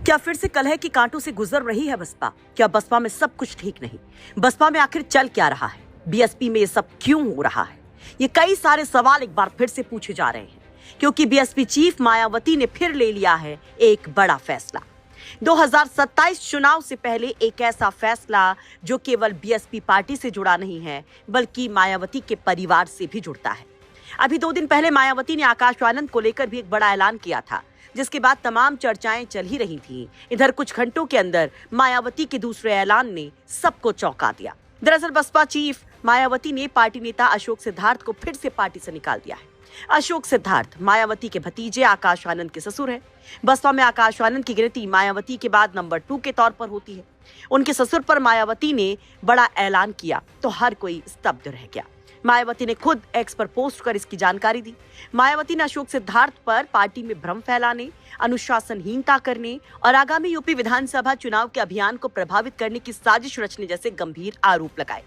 क्या फिर से कलह की कांटों से गुजर रही है बसपा? क्या बसपा में सब कुछ ठीक नहीं? बसपा में आखिर चल क्या रहा है? बीएसपी में ये सब क्यों हो रहा है? ये कई सारे सवाल एक बार फिर से पूछे जा रहे हैं, क्योंकि बीएसपी चीफ मायावती ने फिर ले लिया है एक बड़ा फैसला। 2027 चुनाव से पहले एक ऐसा फैसला जो केवल बीएसपी पार्टी से जुड़ा नहीं है, बल्कि मायावती के परिवार से भी जुड़ता है। अभी 2 दिन पहले मायावती ने आकाश आनंद को लेकर भी एक बड़ा ऐलान किया था, जिसके बाद तमाम चर्चाएं चल ही रही थीं। इधर कुछ घंटों के अंदर मायावती के दूसरे ऐलान ने सबको चौंका दिया। दरअसल बसपा चीफ मायावती ने पार्टी नेता अशोक सिद्धार्थ को फिर से पार्टी से निकाल दिया है। अशोक सिद्धार्थ मायावती के भतीजे आकाश आनंद के ससुर हैं। बसपा में आकाश आनंद की गिनती मायावती के बाद नंबर 2 के तौर पर होती है। उनके ससुर पर मायावती ने बड़ा ऐलान किया तो हर कोई स्तब्ध रह गया। मायावती ने खुद एक्स पर पोस्ट कर इसकी जानकारी दी। मायावती ने अशोक सिद्धार्थ पर पार्टी में भ्रम फैलाने, अनुशासनहीनता करने और आगामी यूपी विधानसभा चुनाव के अभियान को प्रभावित करने की साजिश रचने जैसे गंभीर आरोप लगाए।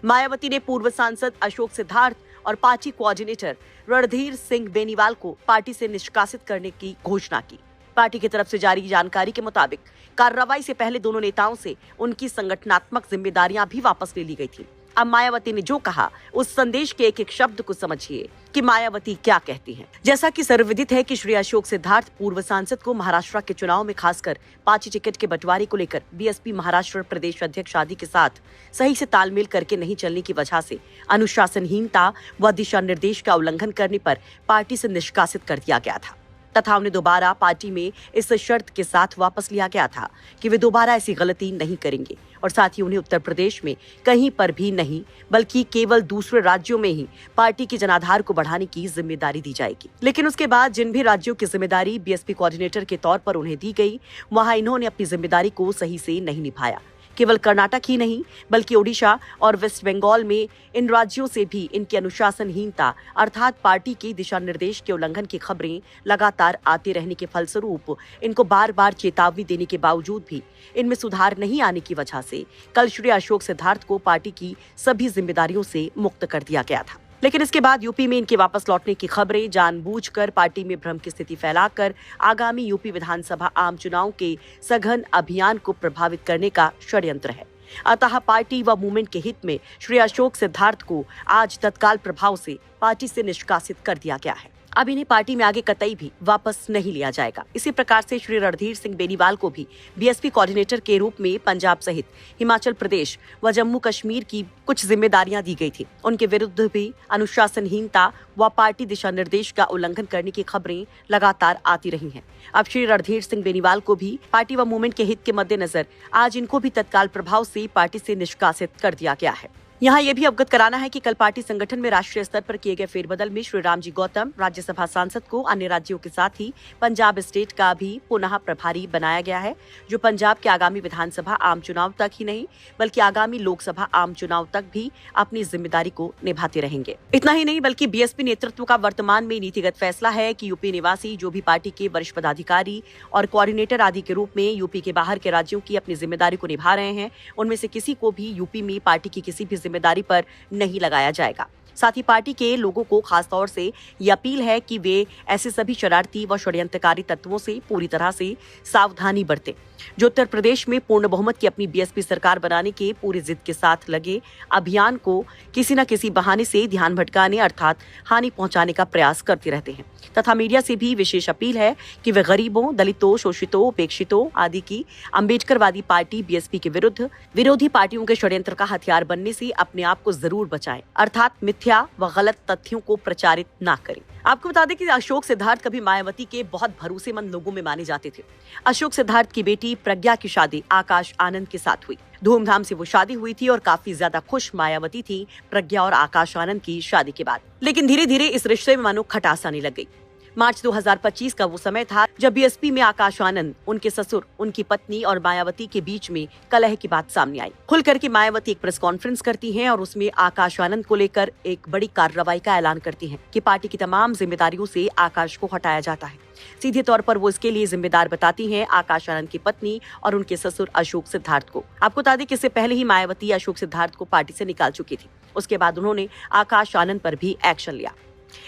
मायावती ने पूर्व सांसद अशोक सिद्धार्थ और पार्टी कोऑर्डिनेटर रणधीर सिंह बेनीवाल को पार्टी से निष्कासित करने की घोषणा की। पार्टी की तरफ से जारी जानकारी के मुताबिक कार्रवाई से पहले दोनों नेताओं से उनकी संगठनात्मक जिम्मेदारियां भी वापस ले ली गई थी। अब मायावती ने जो कहा, उस संदेश के एक एक शब्द को समझिए कि मायावती क्या कहती हैं। जैसा कि सर्वविदित है कि श्री अशोक सिद्धार्थ पूर्व सांसद को महाराष्ट्र के चुनाव में खासकर पार्टी टिकट के बंटवारे को लेकर बीएसपी महाराष्ट्र प्रदेश अध्यक्ष आदि के साथ सही से तालमेल करके नहीं चलने की वजह से अनुशासनहीनता व दिशा निर्देश का उल्लंघन करने पर पार्टी से निष्कासित कर दिया गया था तथा उन्हें दोबारा पार्टी में इस शर्त के साथ वापस लिया गया था कि वे दोबारा ऐसी गलती नहीं करेंगे और साथ ही उन्हें उत्तर प्रदेश में कहीं पर भी नहीं बल्कि केवल दूसरे राज्यों में ही पार्टी के जनाधार को बढ़ाने की जिम्मेदारी दी जाएगी। लेकिन उसके बाद जिन भी राज्यों की जिम्मेदारी बीएसपी कोऑर्डिनेटर के तौर पर उन्हें दी गई, वहां इन्होंने अपनी जिम्मेदारी को सही से नहीं निभाया। केवल कर्नाटक ही नहीं बल्कि ओडिशा और वेस्ट बंगाल में इन राज्यों से भी इनकी अनुशासनहीनता अर्थात पार्टी के दिशा निर्देश के उल्लंघन की खबरें लगातार आते रहने के फलस्वरूप इनको बार बार चेतावनी देने के बावजूद भी इनमें सुधार नहीं आने की वजह से कल श्री अशोक सिद्धार्थ को पार्टी की सभी जिम्मेदारियों से मुक्त कर दिया गया था। लेकिन इसके बाद यूपी में इनके वापस लौटने की खबरें जानबूझकर पार्टी में भ्रम की स्थिति फैलाकर आगामी यूपी विधानसभा आम चुनाव के सघन अभियान को प्रभावित करने का षड्यंत्र है। अतः पार्टी व मूवमेंट के हित में श्री अशोक सिद्धार्थ को आज तत्काल प्रभाव से पार्टी से निष्कासित कर दिया गया है। अब इन्हें पार्टी में आगे कतई भी वापस नहीं लिया जाएगा। इसी प्रकार से श्री रणधीर सिंह बेनीवाल को भी बीएसपी कोऑर्डिनेटर के रूप में पंजाब सहित हिमाचल प्रदेश व जम्मू कश्मीर की कुछ जिम्मेदारियां दी गई थी। उनके विरुद्ध भी अनुशासनहीनता व पार्टी दिशा निर्देश का उल्लंघन करने की खबरें लगातार आती रही हैं। अब श्री रणधीर सिंह बेनीवाल को भी पार्टी व मूवमेंट के हित के मद्देनजर आज इनको भी तत्काल प्रभाव से पार्टी से निष्कासित कर दिया गया है। यहाँ ये भी अवगत कराना है कि कल पार्टी संगठन में राष्ट्रीय स्तर पर किए गए फेरबदल में श्री रामजी गौतम राज्यसभा सांसद को अन्य राज्यों के साथ ही पंजाब स्टेट का भी पुनः प्रभारी बनाया गया है, जो पंजाब के आगामी विधानसभा आम चुनाव तक ही नहीं बल्कि आगामी लोकसभा आम चुनाव तक भी अपनी जिम्मेदारी को निभाते रहेंगे। इतना ही नहीं बल्कि बीएसपी नेतृत्व का वर्तमान में नीतिगत फैसला है कि यूपी निवासी जो भी पार्टी के वरिष्ठ पदाधिकारी और कोऑर्डिनेटर आदि के रूप में यूपी के बाहर के राज्यों की अपनी जिम्मेदारी को निभा रहे हैं, उनमें से किसी को भी यूपी में पार्टी की किसी भी जिम्मेदारी पर नहीं लगाया जाएगा। साथ ही पार्टी के लोगों को खास तौर से ये अपील है कि वे ऐसे सभी शरारती व षड्यंत्रकारी तत्वों से पूरी तरह से सावधानी बरतें जो उत्तर प्रदेश में पूर्ण बहुमत की अपनी बीएसपी सरकार बनाने के पूरी जिद के साथ लगे अभियान को किसी न किसी बहाने से ध्यान भटकाने अर्थात हानि पहुंचाने का प्रयास करते रहते हैं। तथा मीडिया से भी विशेष अपील है कि वे गरीबों, दलितों, शोषितों, उपेक्षितों आदि की अम्बेडकरवादी पार्टी बीएसपी के विरुद्ध विरोधी पार्टियों के षड्यंत्र का हथियार बनने से अपने आप को जरूर बचाएं अर्थात मिथ्या व गलत तथ्यों को प्रचारित न करें। आपको बता दें कि अशोक सिद्धार्थ कभी मायावती के बहुत भरोसेमंद लोगों में माने जाते थे। अशोक सिद्धार्थ की बेटी प्रज्ञा की शादी आकाश आनंद के साथ हुई। धूमधाम से वो शादी हुई थी और काफी ज्यादा खुश मायावती थी प्रज्ञा और आकाश आनंद की शादी के बाद। लेकिन धीरे धीरे इस रिश्ते में मानो खटास आने लग गई। मार्च 2025 का वो समय था जब बीएसपी में आकाश आनंद, उनके ससुर, उनकी पत्नी और मायावती के बीच में कलह की बात सामने आई। खुल करके मायावती एक प्रेस कॉन्फ्रेंस करती हैं और उसमें आकाश आनंद को लेकर एक बड़ी कार्रवाई का ऐलान करती हैं कि पार्टी की तमाम जिम्मेदारियों से आकाश को हटाया जाता है। सीधे तौर पर वो इसके लिए जिम्मेदार बताती हैं आकाश आनंद की पत्नी और उनके ससुर अशोक सिद्धार्थ को। आपको बता दें कि इससे पहले ही मायावती अशोक सिद्धार्थ को पार्टी से निकाल चुकी थी। उसके बाद उन्होंने आकाश आनंद पर भी एक्शन लिया।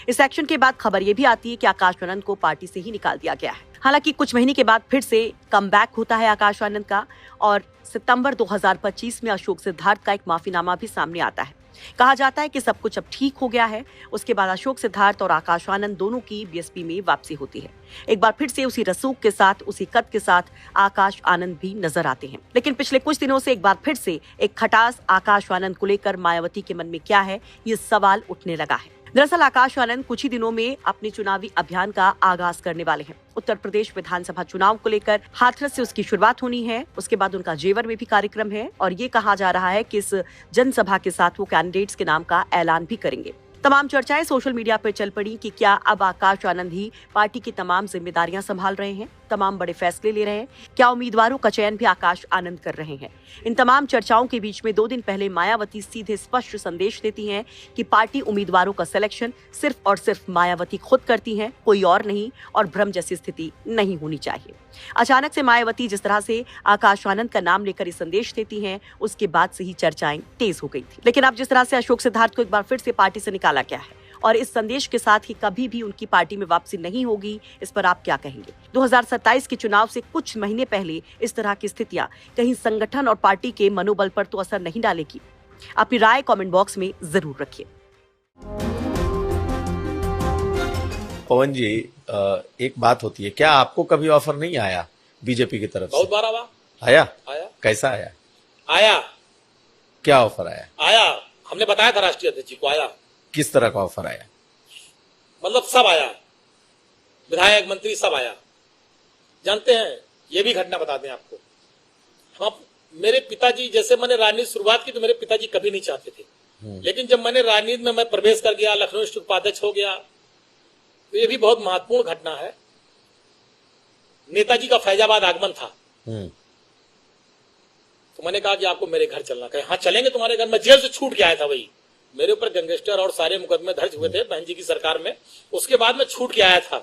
इस एक्शन के बाद खबर ये भी आती है कि आकाश आनंद को पार्टी से ही निकाल दिया गया है। हालांकि कुछ महीने के बाद फिर से कमबैक होता है आकाश आनंद का और सितंबर 2025 में अशोक सिद्धार्थ का एक माफीनामा भी सामने आता है। कहा जाता है कि सब कुछ अब ठीक हो गया है। उसके बाद अशोक सिद्धार्थ और आकाश आनंद दोनों की बीएसपी में वापसी होती है। एक बार फिर से उसी रसूख के साथ, उसी कद के साथ आकाश आनंद भी नजर आते हैं। लेकिन पिछले कुछ दिनों से एक बार फिर से एक खटास आकाश आनंद को लेकर मायावती के मन में क्या है, ये सवाल उठने लगा है। दरअसल आकाश आनंद कुछ ही दिनों में अपने चुनावी अभियान का आगाज करने वाले हैं। उत्तर प्रदेश विधानसभा चुनाव को लेकर हाथरस से उसकी शुरुआत होनी है। उसके बाद उनका जेवर में भी कार्यक्रम है और ये कहा जा रहा है कि इस जनसभा के साथ वो कैंडिडेट्स के नाम का ऐलान भी करेंगे। तमाम चर्चाएं सोशल मीडिया पर चल पड़ी कि क्या अब आकाश आनंद ही पार्टी की तमाम जिम्मेदारियां संभाल रहे हैं, तमाम बड़े फैसले ले रहे हैं, क्या उम्मीदवारों का चयन भी आकाश आनंद कर रहे हैं। इन तमाम चर्चाओं के बीच में 2 दिन पहले मायावती सीधे स्पष्ट संदेश देती हैं कि पार्टी उम्मीदवारों का सिलेक्शन सिर्फ और सिर्फ मायावती खुद करती हैं, कोई और नहीं, और भ्रम जैसी स्थिति नहीं होनी चाहिए। अचानक से मायावती जिस तरह से आकाश आनंद का नाम लेकर ये संदेश देती हैं, उसके बाद से ही चर्चाएं तेज हो गई थी। लेकिन अब जिस तरह से अशोक सिद्धार्थ को एक बार फिर से पार्टी से निकाला गया है और इस संदेश के साथ ही कभी भी उनकी पार्टी में वापसी नहीं होगी, इस पर आप क्या कहेंगे? 2027 के चुनाव से कुछ महीने पहले इस तरह की स्थितियां कहीं संगठन और पार्टी के मनोबल पर तो असर नहीं डालेगी? अपनी राय कमेंट बॉक्स में जरूर रखिए। पवन जी, एक बात होती है, क्या आपको कभी ऑफर नहीं आया बीजेपी की तरफ से? बहुत बार आया। आया। कैसा आया? आया। क्या ऑफर आया? आया, हमने बताया था राष्ट्रीय अध्यक्ष जी को। आया। किस तरह का ऑफर आया? मतलब सब आया, विधायक मंत्री सब आया। जानते हैं, ये भी घटना बता दें आपको, हम मेरे पिताजी, जैसे मैंने राजनीति शुरुआत की तो मेरे पिताजी कभी नहीं चाहते थे, लेकिन जब मैंने राजनीति में मैं प्रवेश कर गया, लखनऊ स्थित उपाध्यक्ष हो गया, तो ये भी बहुत महत्वपूर्ण घटना है। नेताजी का फैजाबाद आगमन था, तो मैंने कहा कि आपको मेरे घर चलना। कहे हाँ चलेंगे तुम्हारे घर। मैं जेल से छूट के आया था, वही मेरे ऊपर गैंगस्टर और सारे मुकदमे दर्ज हुए थे बहन जी की सरकार में, उसके बाद मैं छूट के आया था।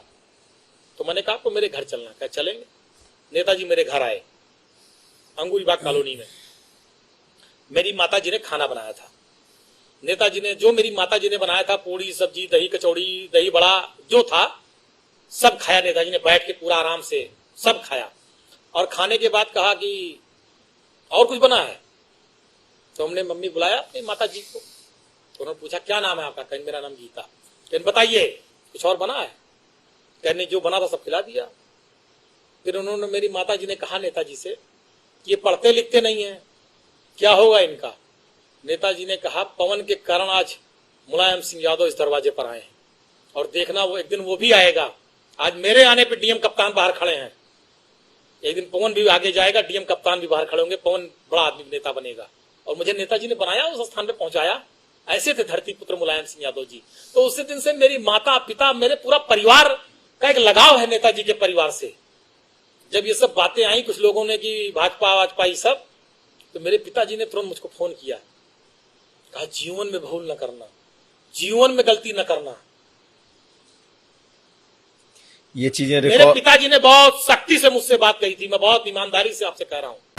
तो मैंने कहा आपको मेरे घर चलना। कहे चलेंगे। नेताजी मेरे घर आए, अंगूरीबाग कॉलोनी में। मेरी माताजी ने खाना बनाया था। नेताजी ने, जो मेरी माताजी ने बनाया था, पूड़ी सब्जी, दही कचौड़ी, दही बड़ा जो था, सब खाया। नेताजी ने बैठ के पूरा आराम से सब खाया और खाने के बाद कहा कि और कुछ बना है? तो हमने मम्मी बुलाया अपनी माता जी को, तो उन्होंने पूछा क्या नाम है आपका? कहने मेरा नाम गीता। कहने बताइए कुछ और बना है? कहने जो बना था सब खिला दिया। फिर उन्होंने, मेरी माता जी ने कहा नेताजी से, ये पढ़ते लिखते नहीं है, क्या होगा इनका? नेताजी ने कहा पवन के कारण आज मुलायम सिंह यादव इस दरवाजे पर आए हैं और देखना वो एक दिन वो भी आएगा। आज मेरे आने पर डीएम कप्तान बाहर खड़े हैं, एक दिन पवन भी आगे जाएगा, डीएम कप्तान भी बाहर खड़े होंगे, पवन बड़ा आदमी नेता बनेगा। और मुझे नेताजी ने बनाया, उस स्थान पे पहुंचाया। ऐसे थे धरती पुत्र मुलायम सिंह यादव जी। तो उसी दिन से मेरी माता पिता, मेरे पूरा परिवार का एक लगाव है नेताजी के परिवार से। जब ये सब बातें आई कुछ लोगों ने कि भाजपा ये सब, तो मेरे पिताजी ने तुरंत मुझको फोन किया, कहा जीवन में भूल न करना, जीवन में गलती न करना। ये चीजें मेरे पिताजी ने बहुत सख्ती से मुझसे बात कही थी। मैं बहुत ईमानदारी से आपसे कह रहा हूं।